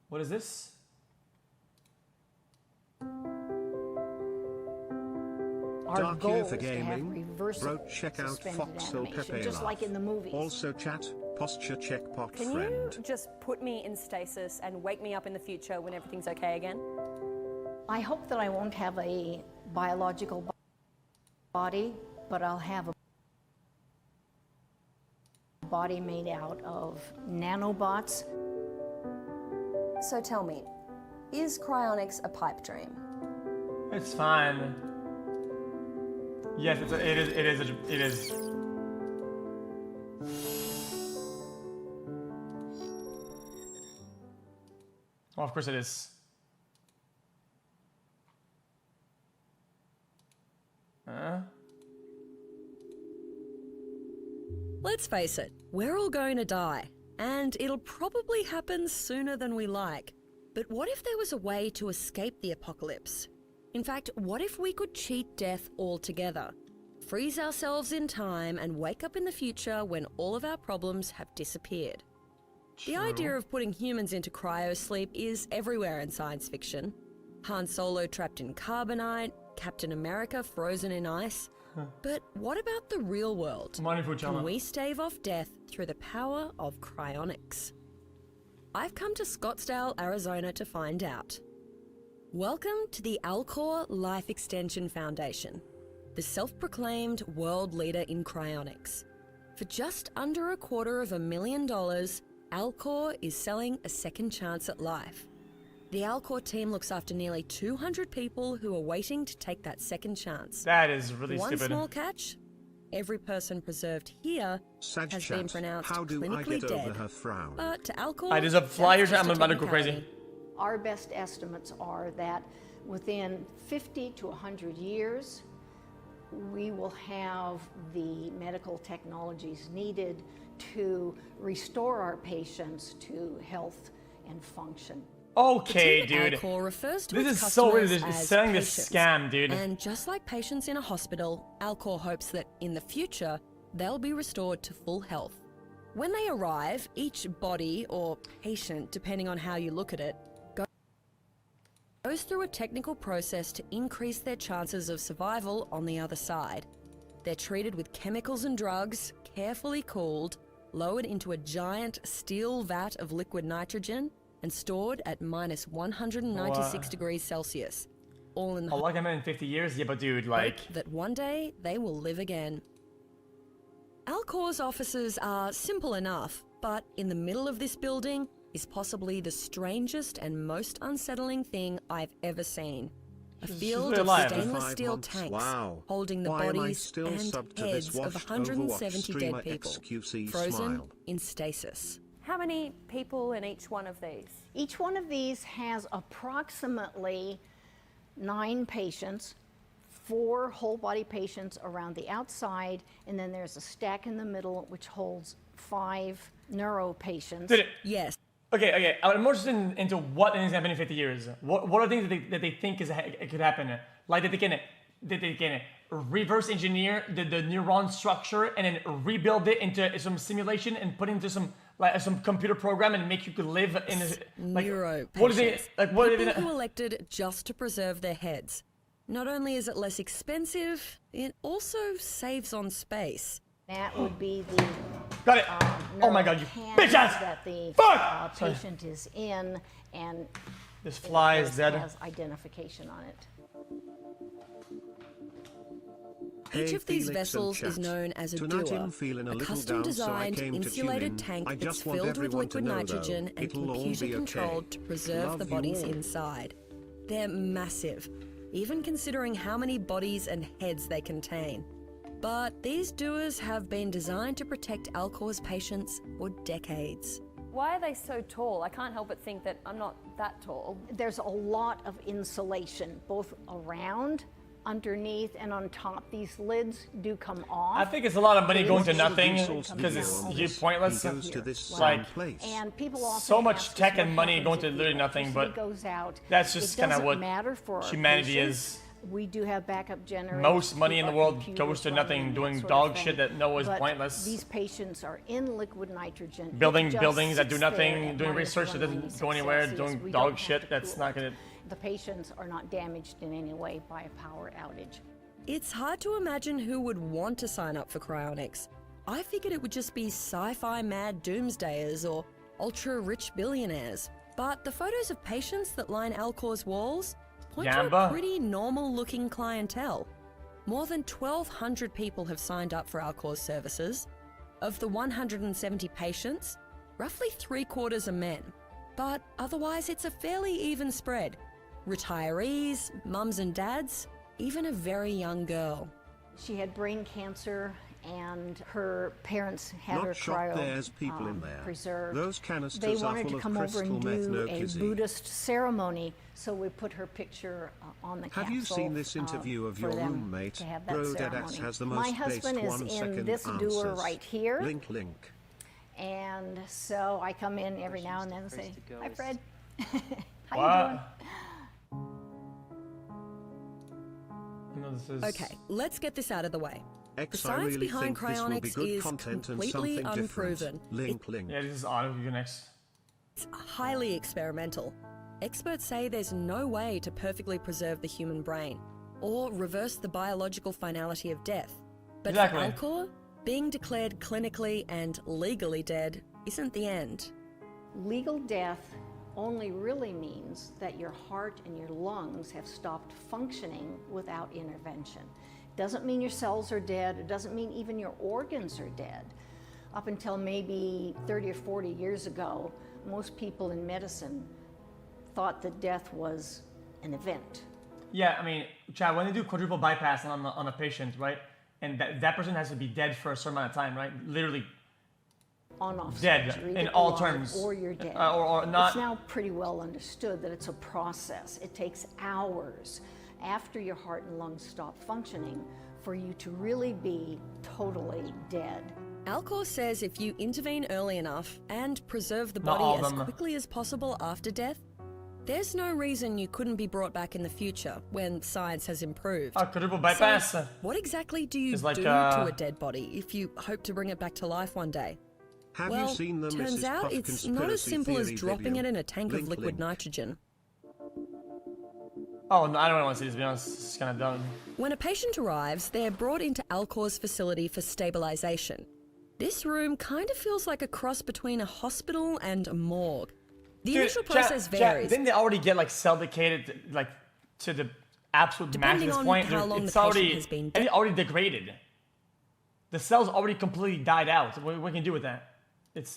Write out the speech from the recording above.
What is this? Our goal is to have reversible check out suspended animation, just like in the movies. Also chat, posture check pot Can friend. you just put me in stasis and wake me up in the future when everything's okay again? I hope that I won't have a biological body, but I'll have a body made out of nanobots. So tell me, is cryonics a pipe dream? It's fine. Yes, it is. Oh, of course it is. Let's face it, we're all going to die, and it'll probably happen sooner than we like. But what if there was a way to escape the apocalypse? In fact, what if we could cheat death altogether? Freeze ourselves in time and wake up in the future when all of our problems have disappeared. The idea of putting humans into cryosleep is everywhere in science fiction. Han Solo trapped in carbonite, Captain America frozen in ice. But what about the real world? Can we stave off death through the power of cryonics? I've come to Scottsdale, Arizona to find out. Welcome to the Alcor Life Extension Foundation, the self-proclaimed world leader in cryonics. For just under $250,000, Alcor is selling a second chance at life. The Alcor team looks after nearly 200 people who are waiting to take that second chance. That is really One stupid. small catch, every person preserved here has been pronounced clinically dead. But to Alcor, I deserve flyers. I'm about to go crazy. Our best estimates are that within 50 to 100 years, we will have the medical technologies needed to restore our patients to health and function. Okay, dude. Alcor refers to This its is so weird. customers They're as selling this patients. scam, dude. And just like patients in a hospital, Alcor hopes that in the future, they'll be restored to full health. When they arrive, each body, or patient, depending on how you look at it, goes through a technical process to increase their chances of survival on the other side. They're treated with chemicals and drugs, carefully cooled, lowered into a giant steel vat of liquid nitrogen, and stored at minus 196 degrees Celsius. All in the like I meant in 50 years? Yeah, but dude, like... hope that one day they will live again. Alcor's offices are simple enough, but in the middle of this building is possibly the strangest and most unsettling thing I've ever seen. A field of stainless steel tanks holding the bodies and heads of 170 dead people, frozen in stasis. How many people in each one of these? Each one of these has approximately 9 patients, 4 whole body patients around the outside, and then there's a stack in the middle which holds 5 neuro patients. Yes. Okay. I'm more interested into what is happening in 50 years. What are things that they think it could happen? Like that they can reverse engineer the neuron structure and then rebuild it into some simulation and put into some computer program and make you could live in a neuro patients. What is it? Like what people who elected just to preserve their heads. Not only is it less expensive, it also saves on space. That would be the got it. Oh my god, you bitch ass! That the patient is in, and this fly is dead. Has identification on it. Each of these vessels is known as a dua, a custom-designed, insulated tank that's filled with liquid nitrogen and computer-controlled to preserve the bodies inside. They're massive, even considering how many bodies and heads they contain. But these duas have been designed to protect Alcor's patients for decades. Why are they so tall? I can't help but think that I'm not that tall. There's a lot of insulation, both around, underneath, and on top. These lids do come off. I think it's a lot of money going to nothing because it's pointless. Like, and people often so much ask tech us and what money happens going to if the literally nothing, but goes out. that's just kind of what matter for humanity patients, is. we do have backup generators. Most money keep in the our world computers goes to running nothing, and doing that sort dog of shit thing. that no is But pointless. These patients are in liquid nitrogen. It Building just buildings that do sits there nothing, at doing minus research that doesn't 186 go anywhere, Celsius. doing We dog don't have shit to that's cool not it. gonna. The patients are not damaged in any way by a power outage. It's hard to imagine who would want to sign up for cryonics. I figured it would just be sci-fi mad doomsdayers or ultra-rich billionaires. But the photos of patients that line Alcor's walls point to a Yamba. pretty normal-looking clientele. More than 1,200 people have signed up for Alcor's services. Of the 170 patients, roughly 3/4 are men. But otherwise, it's a fairly even spread. Retirees, mums and dads, even a very young girl. She had brain cancer, and her parents had her Not shocked there's cryo people in there. preserved. Those canisters They are wanted full to of come over crystal and meth, do no a kizzy. Buddhist ceremony, so we put her picture on the capsule. Have you seen this interview of for your them roommate? to have that Bro ceremony. Deadass has the My most husband based is 1 in second this answers. doer right here, Link. and so I come in every now and then and say, "Hi, Fred. How you What? doing?" No, this is... Okay, let's get this out of the way. The X, I science really behind think this will be cryonics good is content and completely something unproven. different. Link. Yeah, this is odd. You next. It's highly experimental. Experts say there's no way to perfectly preserve the human brain or reverse the biological finality of death. But Exactly. for Alcor, being declared clinically and legally dead isn't the end. Legal death only really means that your heart and your lungs have stopped functioning without intervention. Doesn't mean your cells are dead. It doesn't mean even your organs are dead. Up until maybe 30 or 40 years ago, most people in medicine thought that death was an event. Yeah, I mean, Chad, when they do quadruple bypass on a patient, right, and that person has to be dead for a certain amount of time, right? Literally On-off dead surgery, in either all alive terms. or you're dead. Or not. It's now pretty well understood that it's a process. It takes hours after your heart and lungs stop functioning for you to really be totally dead. Alcor says if you intervene early enough and preserve the Not all body of as them. quickly as possible after death, there's no reason you couldn't be brought back in the future when science has improved. Quadruple bypass. So, what exactly do you It's like, do to a dead body if you hope to bring it back to life one day? Have Well, you seen the turns Mrs. out Puff it's not as conspiracy simple as theory dropping video? it in a tank of liquid Link. nitrogen. Oh, no, I don't want to see this, to be honest. It's kind of dumb. When a patient arrives, they're brought into Alcor's facility for stabilization. This room kind of feels like a cross between a hospital and a morgue. The initial process varies. Didn't they already get like cell decayed like to the absolute Depending maximum on point? how long It's the patient already, has been and dead. it already degraded. The cells already completely died out. What can you do with that? It's